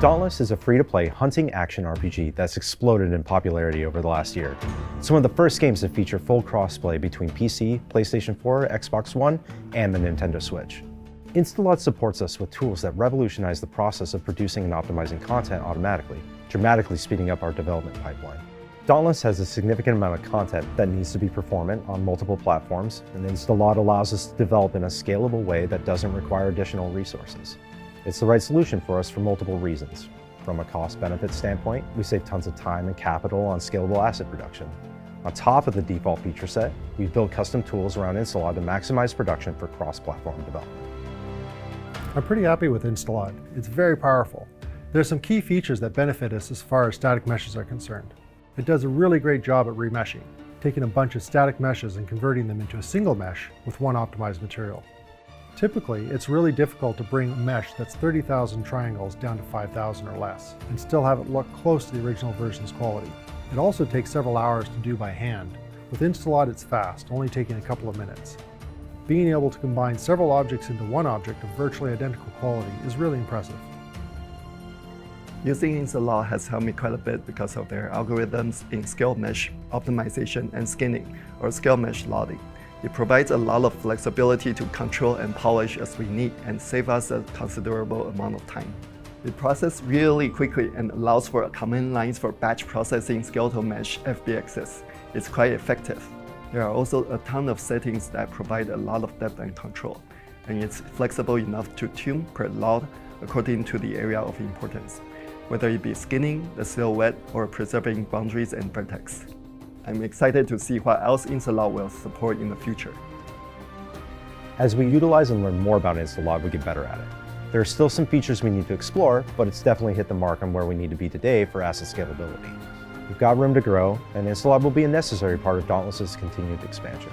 Dauntless is a free-to-play hunting action RPG that's exploded in popularity over the last year. It's one of the first games to feature full crossplay between PC, PlayStation 4, Xbox One, and the Nintendo Switch. InstaLOD supports us with tools that revolutionize the process of producing and optimizing content automatically, dramatically speeding up our development pipeline. Dauntless has a significant amount of content that needs to be performant on multiple platforms, and InstaLOD allows us to develop in a scalable way that doesn't require additional resources. It's the right solution for us for multiple reasons. From a cost-benefit standpoint, we save tons of time and capital on scalable asset production. On top of the default feature set, we've built custom tools around InstaLOD to maximize production for cross-platform development. I'm pretty happy with InstaLOD. It's very powerful. There's some key features that benefit us as far as static meshes are concerned. It does a really great job at remeshing, taking a bunch of static meshes and converting them into a single mesh with one optimized material. Typically, it's really difficult to bring a mesh that's 30,000 triangles down to 5,000 or less, and still have it look close to the original version's quality. It also takes several hours to do by hand. With InstaLOD, it's fast, only taking a couple of minutes. Being able to combine several objects into one object of virtually identical quality is really impressive. Using InstaLOD has helped me quite a bit because of their algorithms in scale mesh optimization and skinning, or scale mesh loading. It provides a lot of flexibility to control and polish as we need and save us a considerable amount of time. It processes really quickly and allows for command lines for batch processing skeletal mesh FBXs. It's quite effective. There are also a ton of settings that provide a lot of depth and control, and it's flexible enough to tune per load according to the area of importance, whether it be skinning, the silhouette, or preserving boundaries and vertex. I'm excited to see what else InstaLOD will support in the future. As we utilize and learn more about InstaLOD, we get better at it. There are still some features we need to explore, but it's definitely hit the mark on where we need to be today for asset scalability. We've got room to grow, and InstaLOD will be a necessary part of Dauntless's continued expansion.